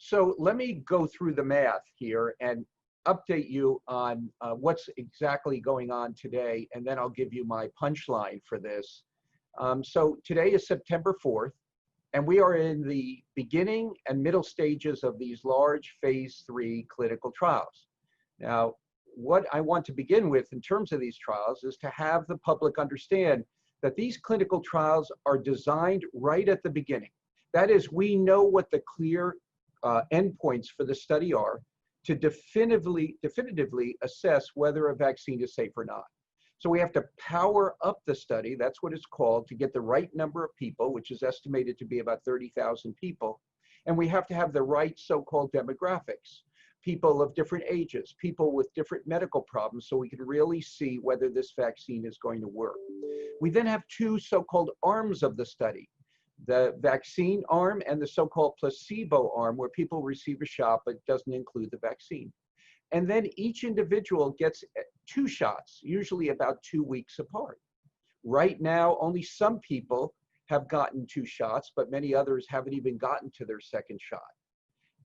So let me go through the math here and update you on what's exactly going on today, and then I'll give you my punchline for this. So today is September 4th, and we are in the beginning and middle stages of these large phase 3 clinical trials. Now, what I want to begin with in terms of these trials is to have the public understand that these clinical trials are designed right at the beginning. That is, we know what the clear endpoints for the study are to definitively assess whether a vaccine is safe or not. So we have to power up the study, that's what it's called, to get the right number of people, which is estimated to be about 30,000 people. And we have to have the right so-called demographics, people of different ages, people with different medical problems, so we can really see whether this vaccine is going to work. We then have two so-called arms of the study, the vaccine arm and the so-called placebo arm, where people receive a shot but doesn't include the vaccine. And then each individual gets 2 shots, usually about 2 weeks apart. Right now, only some people have gotten 2 shots, but many others haven't even gotten to their second shot.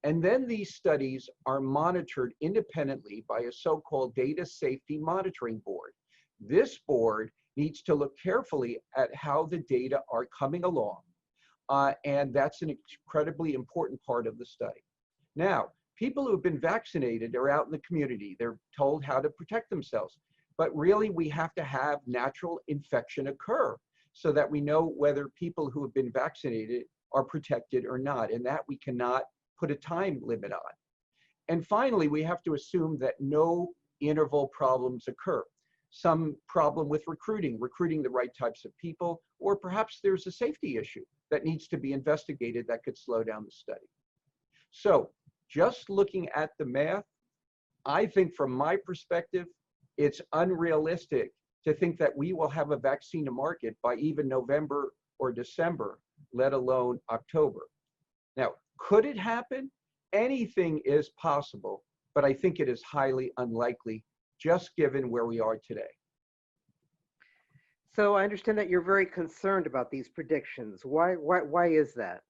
And then these studies are monitored independently by a so-called data safety monitoring board. This board needs to look carefully at how the data are coming along. And that's an incredibly important part of the study. Now, people who have been vaccinated are out in the community. They're told how to protect themselves. But really, we have to have natural infection occur so that we know whether people who have been vaccinated are protected or not, and that we cannot put a time limit on. And finally, we have to assume that no interval problems occur. Some problem with recruiting the right types of people, or perhaps there's a safety issue that needs to be investigated that could slow down the study. So just looking at the math, I think from my perspective, it's unrealistic to think that we will have a vaccine to market by even November or December, let alone October. Now, could it happen? Anything is possible, but I think it is highly unlikely, just given where we are today. So I understand that you're very concerned about these predictions. Why is that?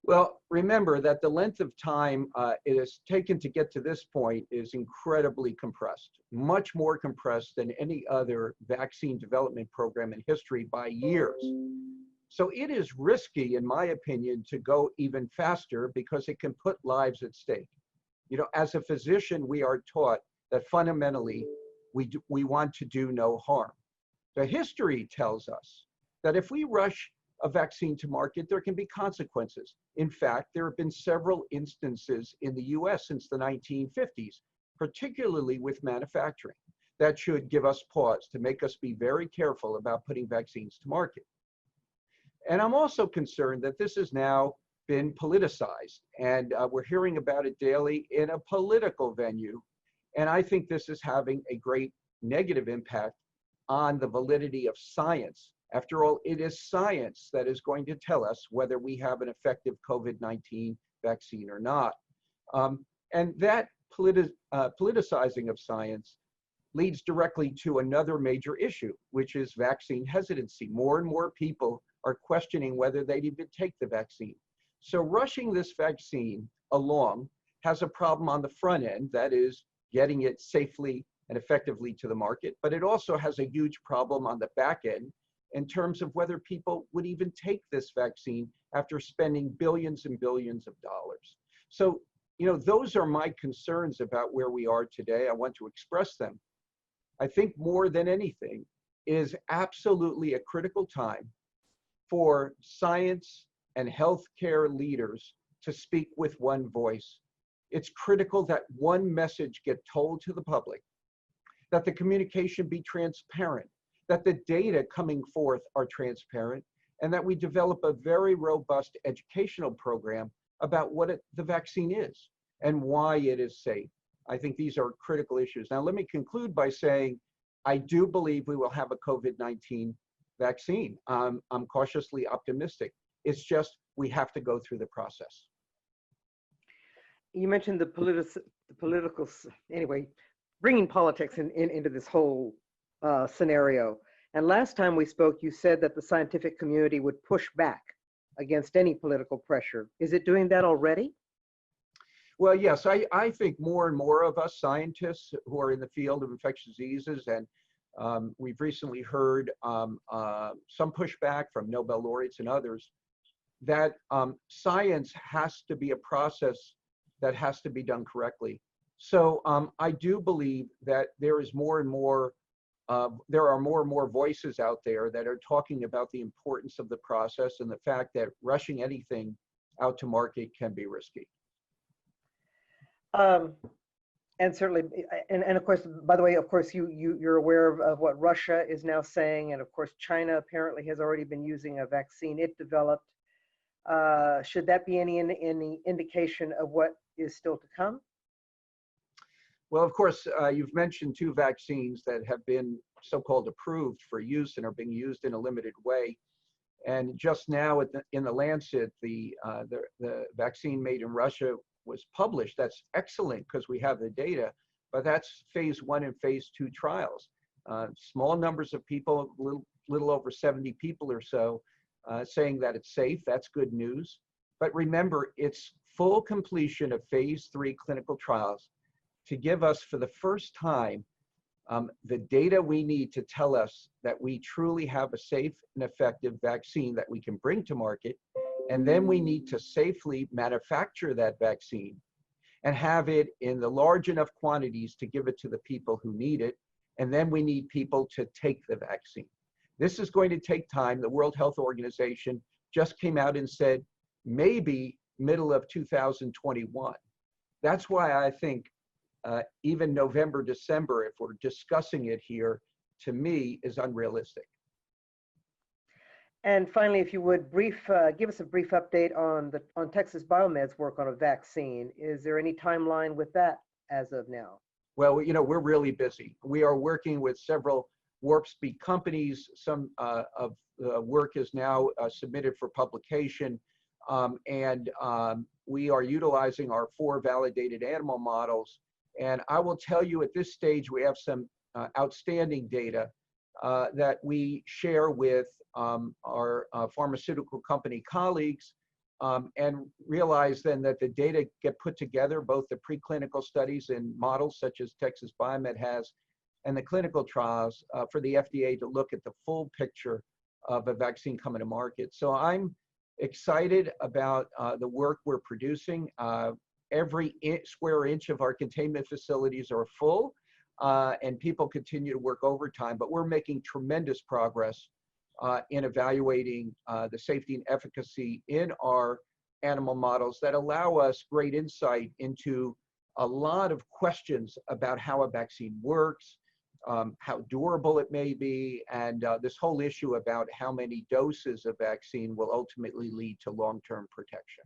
Well, remember that the length of time it has taken to get to this point is incredibly compressed, much more compressed than any other vaccine development program in history by years. So it is risky, in my opinion, to go even faster because it can put lives at stake. You know, as a physician, we are taught that fundamentally we want to do no harm. The history tells us that if we rush a vaccine to market, there can be consequences. In fact, there have been several instances in the US since the 1950s, particularly with manufacturing, that should give us pause to make us be very careful about putting vaccines to market. And I'm also concerned that this has now been politicized, and we're hearing about it daily in a political venue. And I think this is having a great negative impact on the validity of science. After all, it is science that is going to tell us whether we have an effective COVID-19 vaccine or not. And that politicizing of science leads directly to another major issue, which is vaccine hesitancy. More and more people are questioning whether they'd even take the vaccine. So rushing this vaccine along has a problem on the front end, that is getting it safely and effectively to the market, but it also has a huge problem on the back end in terms of whether people would even take this vaccine after spending billions and billions of dollars. So, you know, those are my concerns about where we are today. I want to express them. I think more than anything, it is absolutely a critical time for science and healthcare leaders to speak with one voice. It's critical that one message get told to the public, that the communication be transparent, that the data coming forth are transparent, and that we develop a very robust educational program about what the vaccine is and why it is safe. I think these are critical issues. Now, let me conclude by saying, I do believe we will have a COVID-19 vaccine. I'm cautiously optimistic. It's just, we have to go through the process. You mentioned the political, anyway, bringing politics into this whole scenario. And last time we spoke, you said that the scientific community would push back against any political pressure. Is it doing that already? Well, yes, I think more and more of us scientists who are in the field of infectious diseases, and we've recently heard some pushback from Nobel laureates and others, that science has to be a process that has to be done correctly. So I do believe that there is more and more, there are more and more voices out there that are talking about the importance of the process and the fact that rushing anything out to market can be risky. Um, and certainly, and of course, by the way, of course, you're aware of what Russia is now saying, and of course, China apparently has already been using a vaccine it developed. Should that be any indication of what is still to come? Well, of course, you've mentioned two vaccines that have been so-called approved for use and are being used in a limited way. And just now in the Lancet, the vaccine made in Russia was published. That's excellent because we have the data, but that's phase 1 and phase 2 trials. Small numbers of people, little over 70 people or so, saying that it's safe. That's good news. But remember, it's full completion of phase 3 clinical trials to give us for the first time the data we need to tell us that we truly have a safe and effective vaccine that we can bring to market. And then we need to safely manufacture that vaccine and have it in the large enough quantities to give it to the people who need it. And then we need people to take the vaccine. This is going to take time. The World Health Organization just came out and said maybe middle of 2021. That's why I think even November, December, if we're discussing it here, to me is unrealistic. And finally, if you would give us a brief update on Texas Biomed's work on a vaccine. Is there any timeline with that as of now? Well, you know, we're really busy. We are working with several warp speed companies. Some of the work is now submitted for publication. We are utilizing our 4 validated animal models. And I will tell you at this stage, we have some outstanding data that we share with our pharmaceutical company colleagues, and realize then that the data get put together, both the preclinical studies and models such as Texas Biomed has, and the clinical trials for the FDA to look at the full picture of a vaccine coming to market. So I'm excited about the work we're producing. Every square inch of our containment facilities are full, and people continue to work overtime, but we're making tremendous progress in evaluating the safety and efficacy in our animal models that allow us great insight into a lot of questions about how a vaccine works, how durable it may be, and this whole issue about how many doses of vaccine will ultimately lead to long-term protection.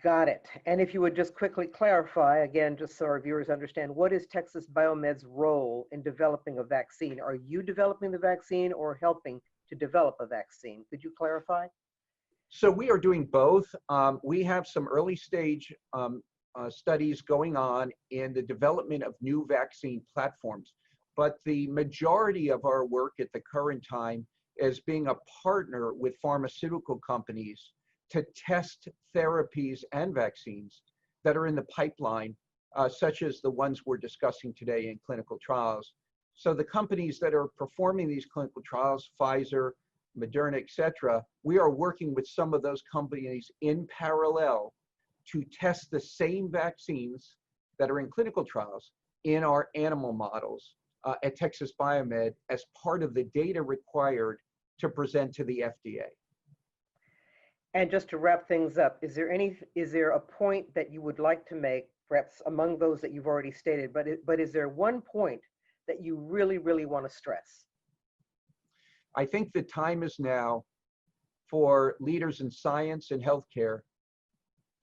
Got it. And if you would just quickly clarify, again, just so our viewers understand, what is Texas Biomed's role in developing a vaccine? Are you developing the vaccine or helping to develop a vaccine? Could you clarify? So we are doing both. We have some early stage studies going on in the development of new vaccine platforms, but the majority of our work at the current time is being a partner with pharmaceutical companies to test therapies and vaccines that are in the pipeline, such as the ones we're discussing today in clinical trials. So the companies that are performing these clinical trials, Pfizer, Moderna, et cetera, we are working with some of those companies in parallel to test the same vaccines that are in clinical trials in our animal models at Texas Biomed as part of the data required to present to the FDA. And just to wrap things up, is there a point that you would like to make, perhaps among those that you've already stated, but is there one point that you really, really want to stress? I think the time is now for leaders in science and healthcare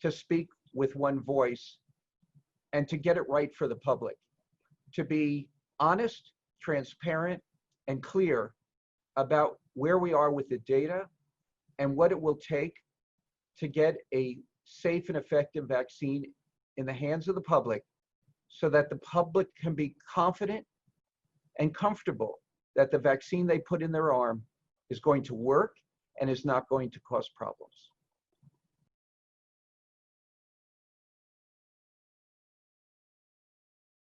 to speak with one voice and to get it right for the public, to be honest, transparent, and clear about where we are with the data and what it will take to get a safe and effective vaccine in the hands of the public so that the public can be confident and comfortable that the vaccine they put in their arm is going to work and is not going to cause problems.